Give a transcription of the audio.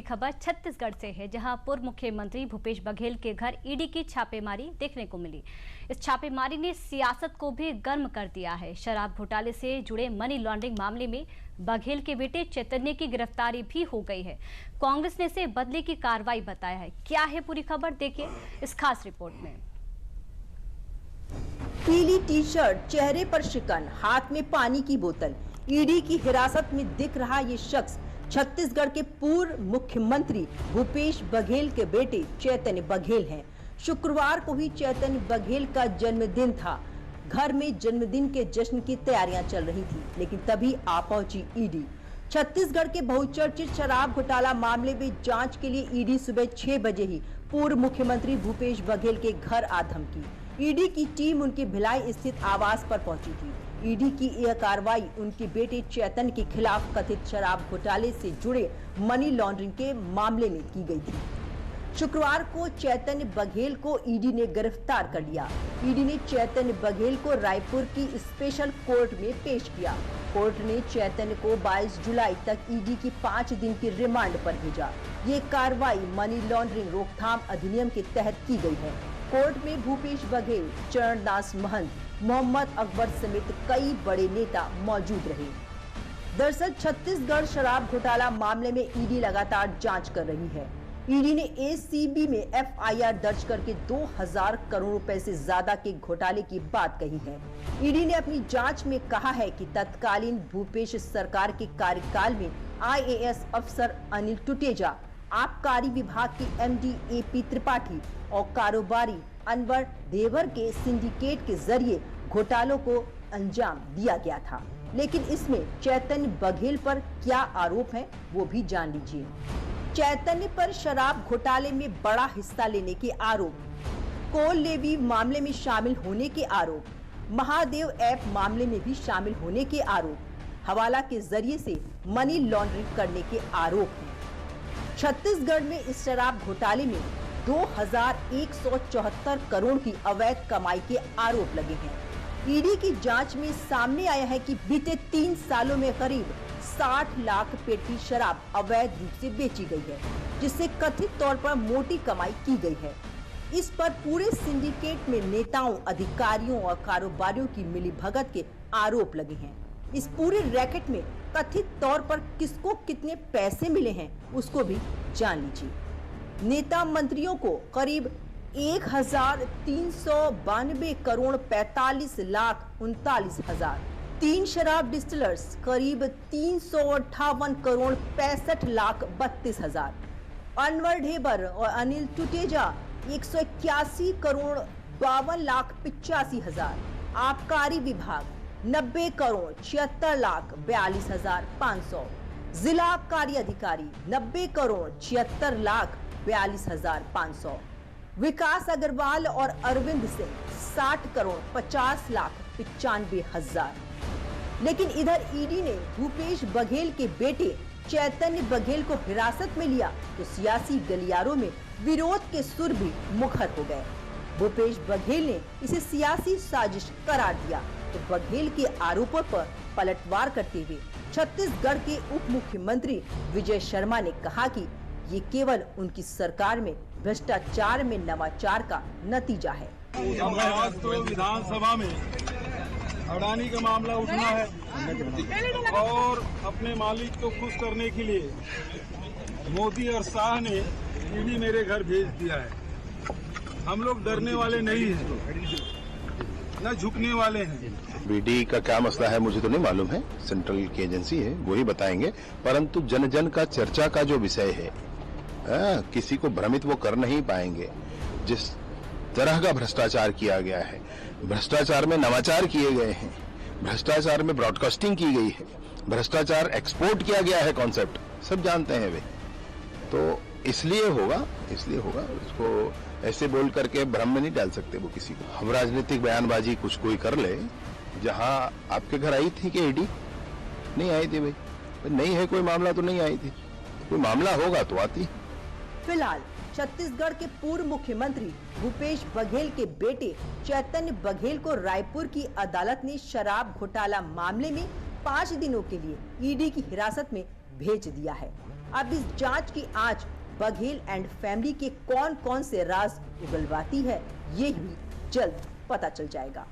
खबर छत्तीसगढ़ से है, जहां पूर्व मुख्यमंत्री भूपेश बघेल के घर ईडी की छापेमारी देखने को मिली। इस छापेमारी ने सियासत को भी गर्म कर दिया है। शराब घोटाले से जुड़े मनी लॉन्ड्रिंग मामले में बघेल के बेटे चैतन्य की गिरफ्तारी भी हो गई है। कांग्रेस ने इसे बदले की कार्रवाई बताया है। क्या है पूरी खबर, देखिए इस खास रिपोर्ट में। पीली टी शर्ट, चेहरे पर शिकन, हाथ में पानी की बोतल, ईडी की हिरासत में दिख रहा ये शख्स छत्तीसगढ़ के पूर्व मुख्यमंत्री भूपेश बघेल के बेटे चैतन्य बघेल हैं। शुक्रवार को ही चैतन्य बघेल का जन्मदिन था। घर में जन्मदिन के जश्न की तैयारियां चल रही थी, लेकिन तभी आ पहुंची ईडी। छत्तीसगढ़ के बहुचर्चित शराब घोटाला मामले में जांच के लिए ईडी सुबह 6 बजे ही पूर्व मुख्यमंत्री भूपेश बघेल के घर आ धमकी। ईडी की टीम उनके भिलाई स्थित आवास पर पहुंची थी। ईडी की यह कार्रवाई उनके बेटे चैतन्य के खिलाफ कथित शराब घोटाले से जुड़े मनी लॉन्ड्रिंग के मामले में की गई थी। शुक्रवार को चैतन्य बघेल को ईडी ने गिरफ्तार कर लिया। ईडी ने चैतन्य बघेल को रायपुर की स्पेशल कोर्ट में पेश किया। कोर्ट ने चैतन्य को 22 जुलाई तक ईडी की 5 दिन की रिमांड पर भेजा। ये कार्रवाई मनी लॉन्ड्रिंग रोकथाम अधिनियम के तहत की गई है। कोर्ट में भूपेश बघेल, चरणदास महंत, मोहम्मद अकबर समेत कई बड़े नेता मौजूद रहे। दरअसल छत्तीसगढ़ शराब घोटाला मामले में ईडी लगातार जांच कर रही है। ईडी ने एसीबी में एफआईआर दर्ज करके 2000 करोड़ रुपए से ज्यादा के घोटाले की बात कही है। ईडी ने अपनी जांच में कहा है कि तत्कालीन भूपेश सरकार के कार्यकाल में आईएएस अफसर अनिल टुटेजा, आबकारी विभाग के एमडी एपी त्रिपाठी और कारोबारी अनवर देवर के सिंडिकेट के जरिए घोटालों को अंजाम दिया गया था। लेकिन इसमें चैतन्य बघेल पर क्या आरोप है, वो भी जान लीजिए। चैतन्य पर शराब घोटाले में बड़ा हिस्सा लेने के आरोप, कोल लेवी मामले में शामिल होने के आरोप, महादेव ऐप मामले में भी शामिल होने के आरोप, हवाला के जरिए से मनी लॉन्ड्रिंग करने के आरोप हैं। छत्तीसगढ़ में इस शराब घोटाले में 2174 करोड़ की अवैध कमाई के आरोप लगे हैं। ईडी की जांच में सामने आया है कि बीते 3 सालों में करीब 60 लाख पेटी शराब अवैध रूप से बेची गई है, जिससे कथित तौर पर मोटी कमाई की गई है। इस पर पूरे सिंडिकेट में नेताओं, अधिकारियों और कारोबारियों की मिलीभगत के आरोप लगे हैं। इस पूरे रैकेट में कथित तौर पर किसको कितने पैसे मिले हैं, उसको भी जान लीजिए। नेता मंत्रियों को करीब 1392 करोड़ 45 लाख 39 हजार, 3 शराब डिस्टिलर्स करीब 358 करोड़ 65 लाख 32 हजार, अनवर ढेबर और अनिल टुटेजा 181 करोड़ 52 लाख 85 हजार, आबकारी विभाग 90 करोड़ 76 लाख 42 हजार 500, जिला आबकारी अधिकारी 90 करोड़ 76 लाख 42 हजार 500, विकास अग्रवाल और अरविंद सिंह 60 करोड़ 50 लाख 95 हजार। लेकिन इधर ईडी ने भूपेश बघेल के बेटे चैतन्य बघेल को हिरासत में लिया तो सियासी गलियारों में विरोध के सुर भी मुखर हो गए। भूपेश बघेल ने इसे सियासी साजिश करार दिया तो बघेल के आरोपों पर पलटवार करते हुए छत्तीसगढ़ के उप मुख्यमंत्री विजय शर्मा ने कहा कि ये केवल उनकी सरकार में भ्रष्टाचार में नवाचार का नतीजा है। आज तो विधानसभा में अडानी का मामला उठना है और अपने मालिक को खुश करने के लिए मोदी और शाह ने ईडी मेरे घर भेज दिया है। हम लोग डरने वाले नहीं हैं, न झुकने वाले हैं। ईडी का क्या मसला है मुझे तो नहीं मालूम है, सेंट्रल की एजेंसी है, वो ही बताएंगे। परंतु जन जन का चर्चा का जो विषय है, किसी को भ्रमित वो कर नहीं पाएंगे। जिस तरह का भ्रष्टाचार किया गया है, भ्रष्टाचार में नवाचार किए गए हैं, भ्रष्टाचार में ब्रॉडकास्टिंग की गई है, भ्रष्टाचार एक्सपोर्ट किया गया है, कॉन्सेप्ट सब जानते हैं वे। तो इसलिए होगा उसको ऐसे बोल करके भ्रम में नहीं डाल सकते वो किसी को। हम राजनीतिक बयानबाजी कुछ कोई कर ले। जहां आपके घर आई थी कि ईडी नहीं आई थी? भाई नहीं है कोई मामला तो नहीं आई थी, कोई मामला होगा तो आती। फिलहाल छत्तीसगढ़ के पूर्व मुख्यमंत्री भूपेश बघेल के बेटे चैतन्य बघेल को रायपुर की अदालत ने शराब घोटाला मामले में 5 दिनों के लिए ईडी की हिरासत में भेज दिया है। अब इस जांच की आंच बघेल एंड फैमिली के कौन कौन से राज उगलवाती है, ये भी जल्द पता चल जाएगा।